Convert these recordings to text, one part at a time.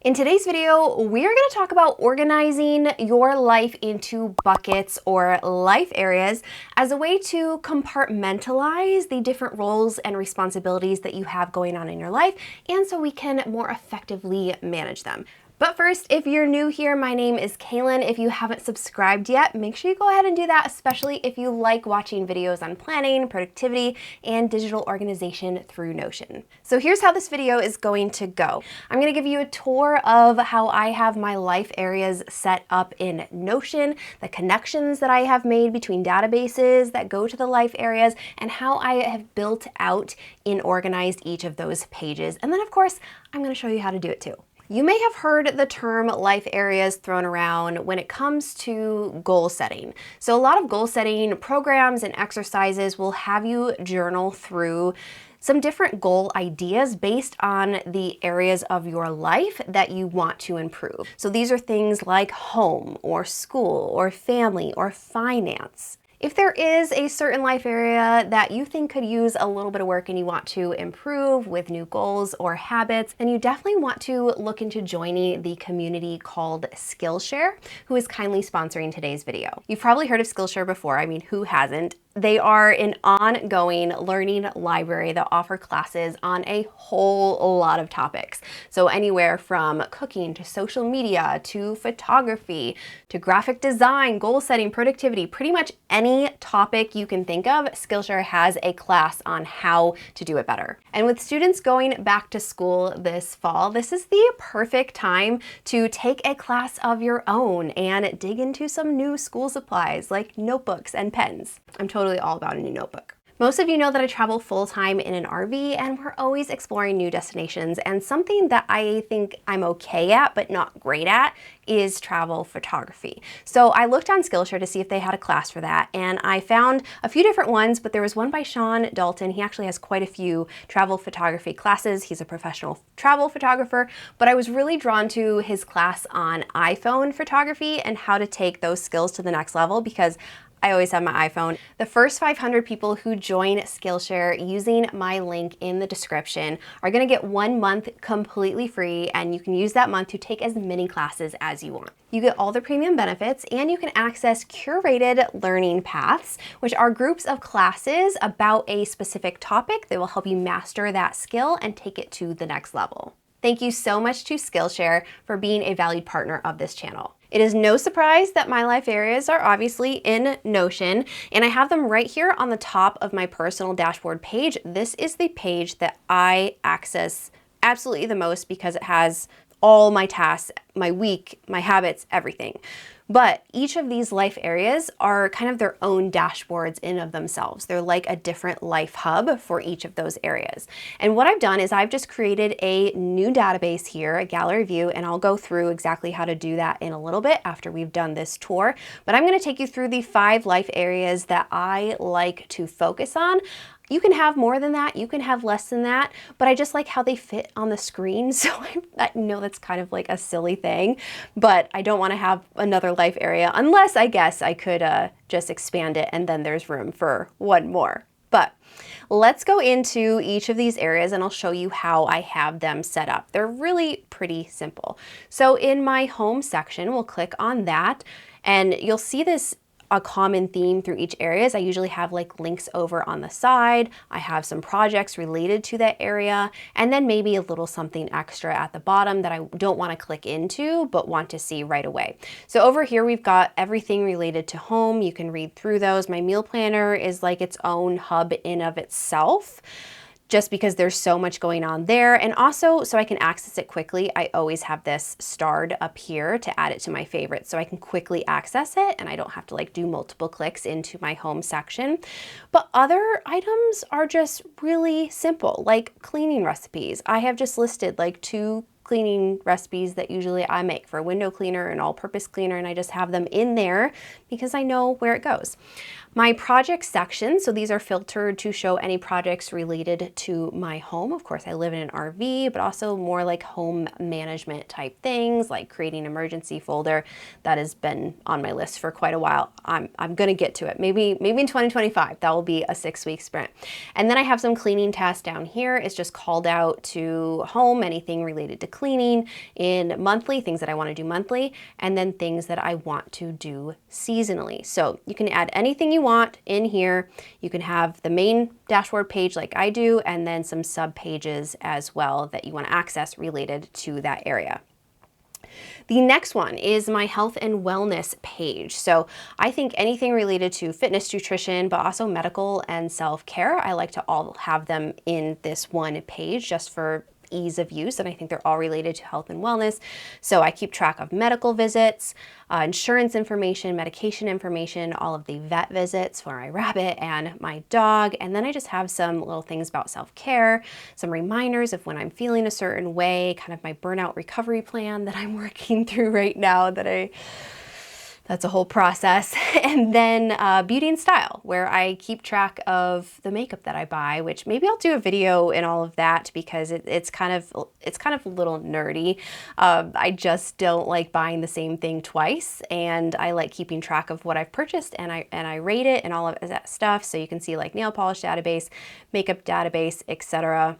In today's video, we're going to talk about organizing your life into buckets or life areas as a way to compartmentalize the different roles and responsibilities that you have going on in your life, and so we can more effectively manage them. But first, if you're new here, my name is Kalyn. If you haven't subscribed yet, make sure you go ahead and do that, especially if you like watching videos on planning, productivity, and digital organization through Notion. So here's how this video is going to go. I'm going to give you a tour of how I have my life areas set up in Notion, the connections that I have made between databases that go to the life areas, and how I have built out and organized each of those pages. And then of course, I'm going to show you how to do it too. You may have heard the term life areas thrown around when it comes to goal setting. So a lot of goal setting programs and exercises will have you journal through some different goal ideas based on the areas of your life that you want to improve. So these are things like home or school or family or finance. If there is a certain life area that you think could use a little bit of work and you want to improve with new goals or habits, then you definitely want to look into joining the community called Skillshare, who is kindly sponsoring today's video. You've probably heard of Skillshare before. I mean, who hasn't? They are an ongoing learning library that offer classes on a whole lot of topics. So anywhere from cooking to social media to photography to graphic design, goal setting, productivity, pretty much any topic you can think of, Skillshare has a class on how to do it better. And with students going back to school this fall, this is the perfect time to take a class of your own and dig into some new school supplies like notebooks and pens. I'm totally all about a new notebook. Most of you know that I travel full-time in an RV, and we're always exploring new destinations, and something that I think I'm okay at but not great at is travel photography. So I looked on Skillshare to see if they had a class for that, and I found a few different ones, but there was one by Sean Dalton. He actually has quite a few travel photography classes. He's a professional travel photographer, but I was really drawn to his class on iPhone photography and how to take those skills to the next level, because I always have my iPhone. The first 500 people who join Skillshare using my link in the description are gonna get 1 month completely free, and you can use that month to take as many classes as you want. You get all the premium benefits, and you can access curated learning paths, which are groups of classes about a specific topic that will help you master that skill and take it to the next level. Thank you so much to Skillshare for being a valued partner of this channel. It is no surprise that my life areas are obviously in Notion, and I have them right here on the top of my personal dashboard page. This is the page that I access absolutely the most because it has all my tasks, my week, my habits, everything. But each of these life areas are kind of their own dashboards in of themselves. They're like a different life hub for each of those areas. And what I've done is I've just created a new database here, a gallery view, and I'll go through exactly how to do that in a little bit after we've done this tour. But I'm gonna take you through the 5 life areas that I like to focus on. You can have more than that, you can have less than that, but I just like how they fit on the screen. So I know that's kind of like a silly thing, but I don't want to have another life area unless I guess I could just expand it and then there's room for one more. But let's go into each of these areas and I'll show you how I have them set up. They're really pretty simple. So in my home section, we'll click on that, and you'll see this a common theme through each areas. I usually have like links over on the side. I have some projects related to that area, and then maybe a little something extra at the bottom that I don't want to click into but want to see right away. So over here we've got everything related to home. You can read through those. My meal planner is like its own hub in of itself, just because there's so much going on there. And also, so I can access it quickly, I always have this starred up here to add it to my favorites so I can quickly access it and I don't have to like do multiple clicks into my home section. But other items are just really simple, like cleaning recipes. I have just listed like 2 cleaning recipes that usually I make for a window cleaner and all-purpose cleaner, and I just have them in there because I know where it goes. My project section, so these are filtered to show any projects related to my home. Of course, I live in an RV, but also more like home management type things, like creating an emergency folder. That has been on my list for quite a while. I'm gonna get to it. Maybe in 2025, that will be a 6-week sprint. And then I have some cleaning tasks down here. It's just called out to home, anything related to cleaning in monthly, things that I want to do monthly, and then things that I want to do seasonally. So you can add anything you want in here. You can have the main dashboard page like I do, and then some sub pages as well that you want to access related to that area. The next one is my health and wellness page. So I think anything related to fitness, nutrition, but also medical and self-care, I like to all have them in this one page just for ease of use, and I think they're all related to health and wellness. So I keep track of medical visits, insurance information, medication information, all of the vet visits for my rabbit and my dog, and then I just have some little things about self-care, some reminders of when I'm feeling a certain way, kind of my burnout recovery plan that I'm working through right now that's a whole process. And then beauty and style, where I keep track of the makeup that I buy, which maybe I'll do a video in all of that because it's kind of a little nerdy. I just don't like buying the same thing twice, and I like keeping track of what I've purchased, and I rate it and all of that stuff. So you can see like nail polish database, makeup database, etc.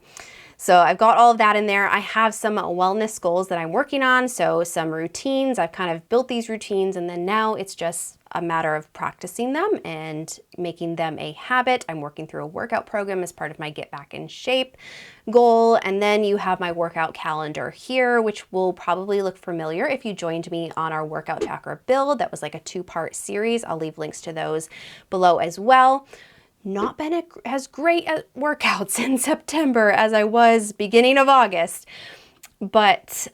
So I've got all of that in there. I have some wellness goals that I'm working on, so some routines. I've kind of built these routines, and then now it's just a matter of practicing them and making them a habit. I'm working through a workout program as part of my Get Back in Shape goal. And then you have my workout calendar here, which will probably look familiar if you joined me on our workout tracker build. That was like a 2-part series. I'll leave links to those below as well. Not been as great at workouts in September as I was beginning of August, but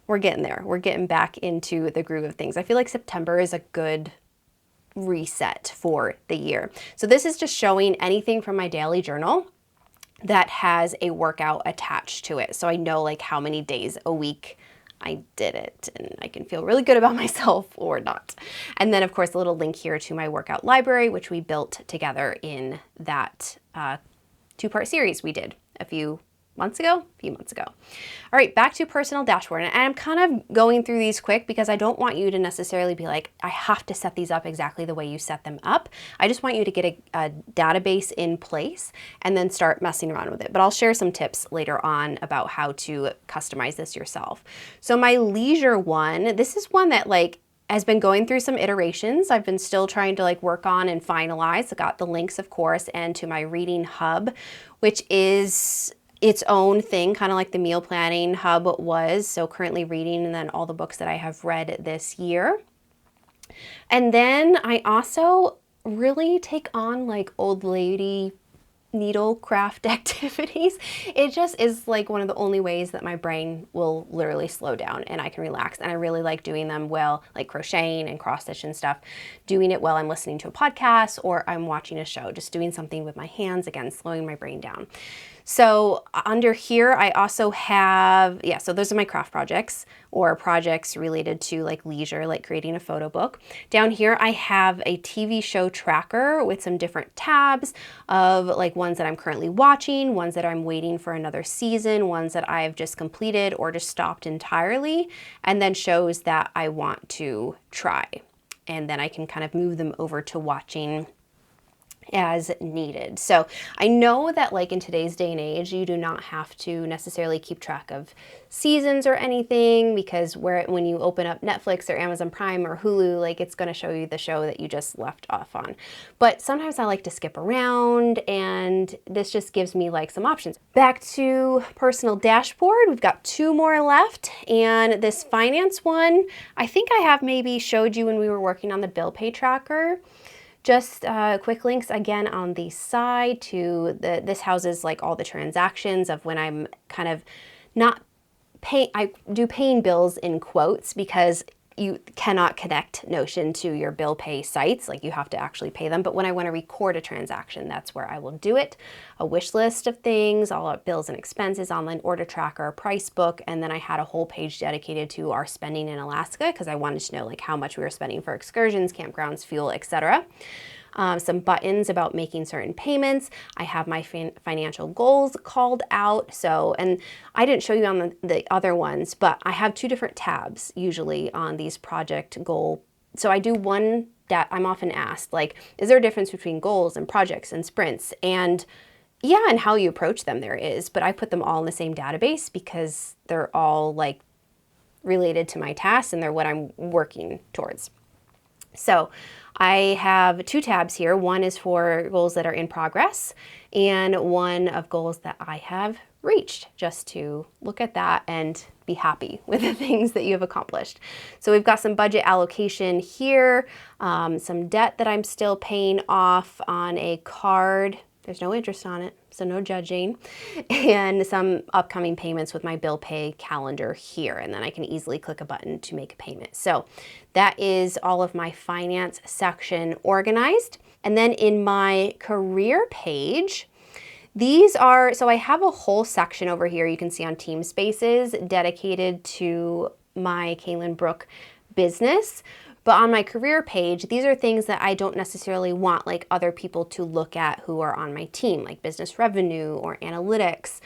we're getting there. We're getting back into the groove of things. I feel like September is a good reset for the year. So this is just showing anything from my daily journal that has a workout attached to it. So I know like how many days a week I did it, and I can feel really good about myself or not. And then of course a little link here to my workout library, which we built together in that 2-part series we did a few months ago. All right, back to personal dashboard. And I'm kind of going through these quick because I don't want you to necessarily be like, I have to set these up exactly the way you set them up. I just want you to get a database in place and then start messing around with it. But I'll share some tips later on about how to customize this yourself. So my leisure one, this is one that like has been going through some iterations. I've been still trying to like work on and finalize. I got the links, of course, and to my reading hub, which is its own thing, kind of like the meal planning hub was. So currently reading, and then all the books that I have read this year. And then I also really take on like old lady needle craft activities. It just is like one of the only ways that my brain will literally slow down and I can relax. And I really like doing them well, like crocheting and cross stitch and stuff, doing it while I'm listening to a podcast or I'm watching a show, just doing something with my hands, again, slowing my brain down. So under here, I also have, so those are my craft projects or projects related to like leisure, like creating a photo book. Down here, I have a TV show tracker with some different tabs of like ones that I'm currently watching, ones that I'm waiting for another season, ones that I've just completed or just stopped entirely, and then shows that I want to try. And then I can kind of move them over to watching as needed. So I know that like in today's day and age, you do not have to necessarily keep track of seasons or anything, because when you open up Netflix or Amazon Prime or Hulu, like it's going to show you the show that you just left off on. But sometimes I like to skip around, and this just gives me like some options. Back to personal dashboard, we've got 2 more left, and this finance one, I think I have maybe showed you when we were working on the bill pay tracker. Just quick links again on the side to this houses like all the transactions of when I'm kind of not paying, I do paying bills in quotes because you cannot connect Notion to your bill pay sites, like you have to actually pay them. But when I want to record a transaction, that's where I will do it. A wish list of things, all our bills and expenses, online order tracker, price book, and then I had a whole page dedicated to our spending in Alaska because I wanted to know like how much we were spending for excursions, campgrounds, fuel, etc. Some buttons about making certain payments. I have my financial goals called out. So, and I didn't show you on the other ones, but I have 2 different tabs usually on these project goal. So I do one that I'm often asked, like, is there a difference between goals and projects and sprints? And Yeah, and how you approach them there is, but I put them all in the same database because they're all like related to my tasks and they're what I'm working towards. So I have two tabs here. One is for goals that are in progress and one of goals that I have reached, just to look at that and be happy with the things that you have accomplished. So we've got some budget allocation here, some debt that I'm still paying off on a card. There's no interest on it, so no judging, and some upcoming payments with my bill pay calendar here, and then I can easily click a button to make a payment. So that is all of my finance section organized. And then in my career page, these are, so I have a whole section over here you can see on Team Spaces dedicated to my Kalyn Brook business. But on my career page, these are things that I don't necessarily want like other people to look at who are on my team, like business revenue or analytics.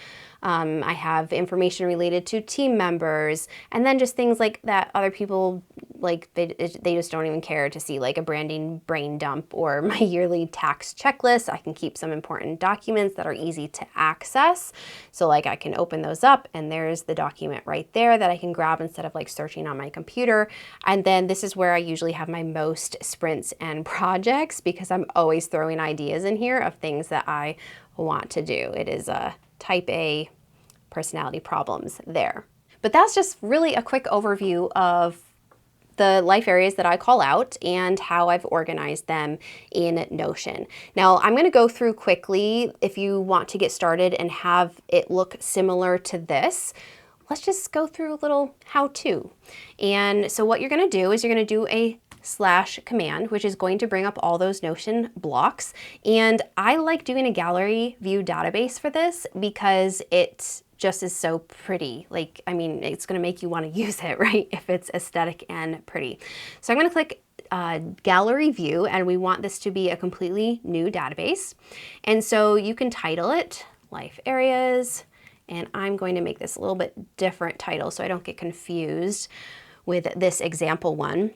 I have information related to team members, and then just things like that other people, like they just don't even care to see, like a branding brain dump or my yearly tax checklist. I can keep some important documents that are easy to access. So like I can open those up and there's the document right there that I can grab instead of like searching on my computer. And then this is where I usually have my most sprints and projects because I'm always throwing ideas in here of things that I want to do. It is a type A personality problems there. But that's just really a quick overview of the life areas that I call out and how I've organized them in Notion. Now I'm going to go through quickly. If you want to get started and have it look similar to this, let's just go through a little how-to. And so what you're going to do is you're going to do a / command, which is going to bring up all those Notion blocks. And I like doing a gallery view database for this because it just is so pretty. Like, I mean, it's going to make you want to use it, right? If it's aesthetic and pretty. So I'm going to click gallery view, and we want this to be a completely new database. And so you can title it life areas, and I'm going to make this a little bit different title so I don't get confused with this example one.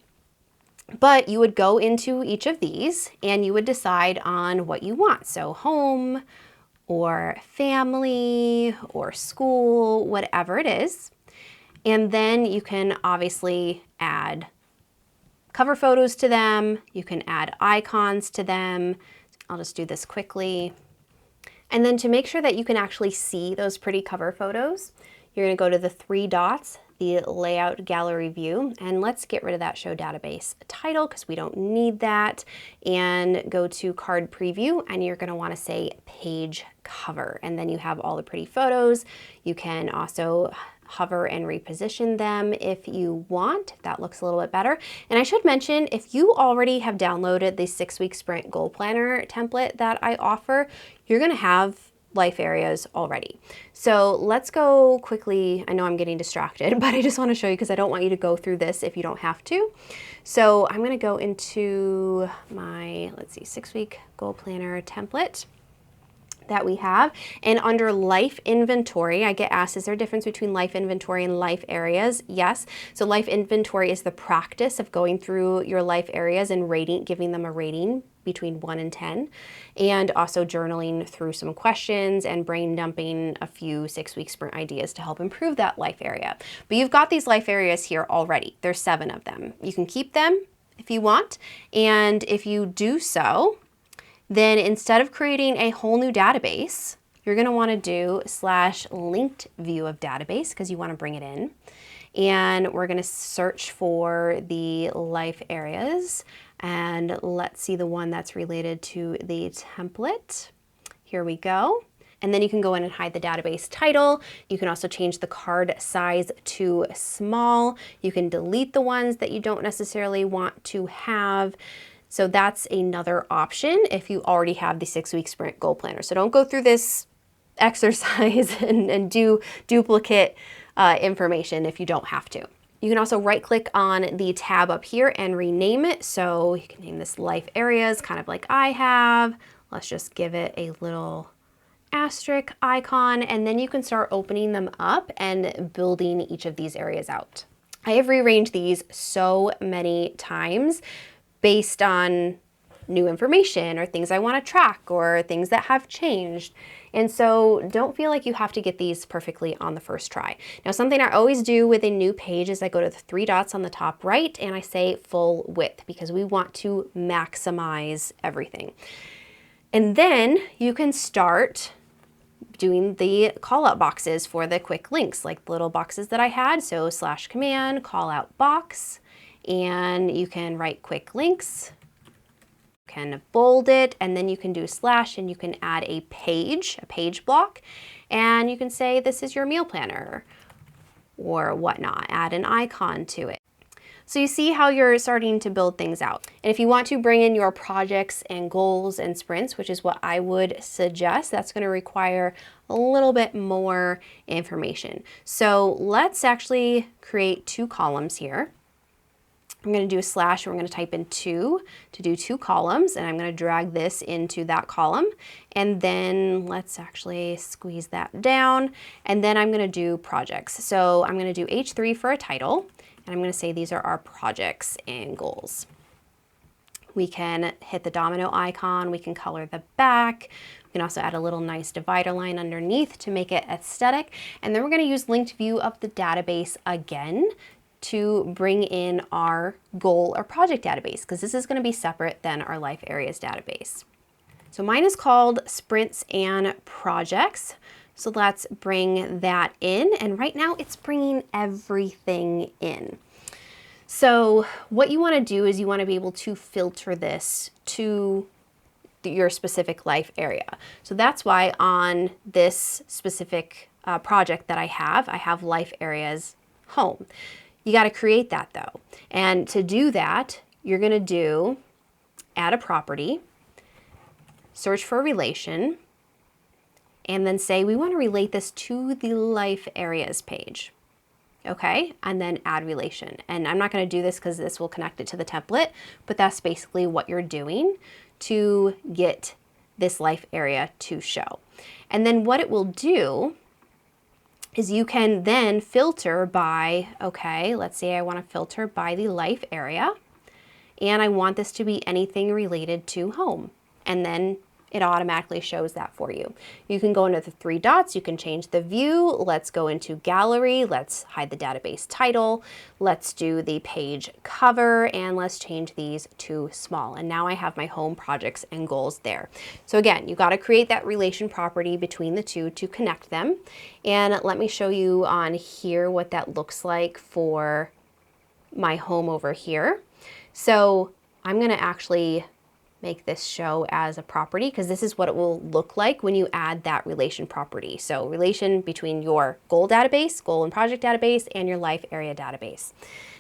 But you would go into each of these and you would decide on what you want. So home or family or school, whatever it is. And then you can obviously add cover photos to them. You can add icons to them. I'll just do this quickly. And then to make sure that you can actually see those pretty cover photos, you're going to go to the three dots, the layout gallery view, and let's get rid of that show database title because we don't need that, and go to card preview, and you're going to want to say page cover, and then you have all the pretty photos. You can also hover and reposition them if you want, if that looks a little bit better. And I should mention, if you already have downloaded the 6-week sprint goal planner template that I offer, you're going to have life areas already. So let's go quickly. I know I'm getting distracted, but I just want to show you because I don't want you to go through this if you don't have to. So I'm going to go into my, let's see, 6-week goal planner template that we have. And under life inventory, I get asked, is there a difference between life inventory and life areas? Yes. So life inventory is the practice of going through your life areas and rating, giving them a rating between 1 and 10, and also journaling through some questions and brain dumping a few 6-week sprint ideas to help improve that life area. But you've got these life areas here already. There's 7 of them. You can keep them if you want. And if you do so, then instead of creating a whole new database, you're going to want to do /linked view of database because you want to bring it in. And we're going to search for the life areas, and let's see the one that's related to the template. Here we go. And then you can go in and hide the database title. You can also change the card size to small. You can delete the ones that you don't necessarily want to have. So that's another option if you already have the 6-week sprint goal planner. So don't go through this exercise and do duplicate information if you don't have to. You can also right click on the tab up here and rename it. So you can name this life areas, kind of like I have. Let's just give it a little asterisk icon, and then you can start opening them up and building each of these areas out. I have rearranged these so many times based on new information or things I want to track or things that have changed. And so don't feel like you have to get these perfectly on the first try. Now, something I always do with a new page is I go to the 3 dots on the top right and I say full width because we want to maximize everything. And then you can start doing the call out boxes for the quick links, like the little boxes that I had. So /command call out box, and you can write quick links, can bold it, and then you can do / and you can add a page block, and you can say this is your meal planner or whatnot, add an icon to it. So you see how you're starting to build things out. And if you want to bring in your projects and goals and sprints, which is what I would suggest, that's going to require a little bit more information. So let's actually create 2 columns here. I'm going to do a / and we're going to type in 2 to do 2 columns, and I'm going to drag this into that column. And then let's actually squeeze that down, and then I'm going to do projects. So I'm going to do H3 for a title, and I'm going to say these are our projects and goals. We can hit the domino icon, we can color the back, we can also add a little nice divider line underneath to make it aesthetic, and then we're going to use linked view of the database again to bring in our goal or project database, because this is going to be separate than our life areas database. So mine is called sprints and projects. So let's bring that in, and right now it's bringing everything in. So what you want to do is you want to be able to filter this to your specific life area. So that's why on this specific project that I have life areas home. You got to create that though. And to do that, you're going to do add a property, search for a relation, and then say we want to relate this to the life areas page. Okay, and then add relation. And I'm not going to do this because this will connect it to the template, but that's basically what you're doing to get this life area to show. And then what it will do is you can then filter by, okay, let's say I want to filter by the life area, and I want this to be anything related to home. And then it automatically shows that for you. You can go into the 3 dots, you can change the view. Let's go into gallery, let's hide the database title, let's do the page cover, and let's change these to small. And now I have my home projects and goals there. So again, you got to create that relation property between the two to connect them. And let me show you on here what that looks like for my home over here. So I'm going to actually make this show as a property because this is what it will look like when you add that relation property. So relation between your goal database, goal and project database, and your life area database.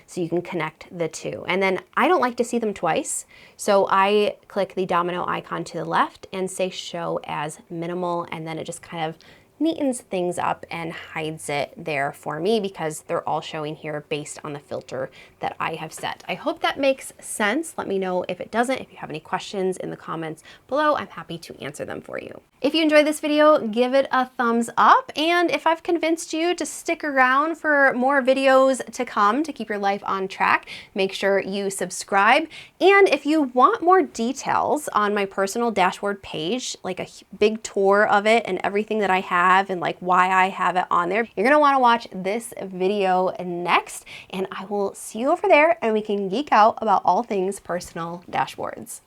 So you can connect the two. And then I don't like to see them twice. So I click the domino icon to the left and say show as minimal, and then it just kind of neatens things up and hides it there for me because they're all showing here based on the filter that I have set. I hope that makes sense. Let me know if it doesn't. If you have any questions in the comments below, I'm happy to answer them for you. If you enjoyed this video, give it a thumbs up. And if I've convinced you to stick around for more videos to come to keep your life on track, make sure you subscribe. And if you want more details on my personal dashboard page, like a big tour of it and everything that I have and like why I have it on there, you're gonna wanna watch this video next, and I will see you over there and we can geek out about all things personal dashboards.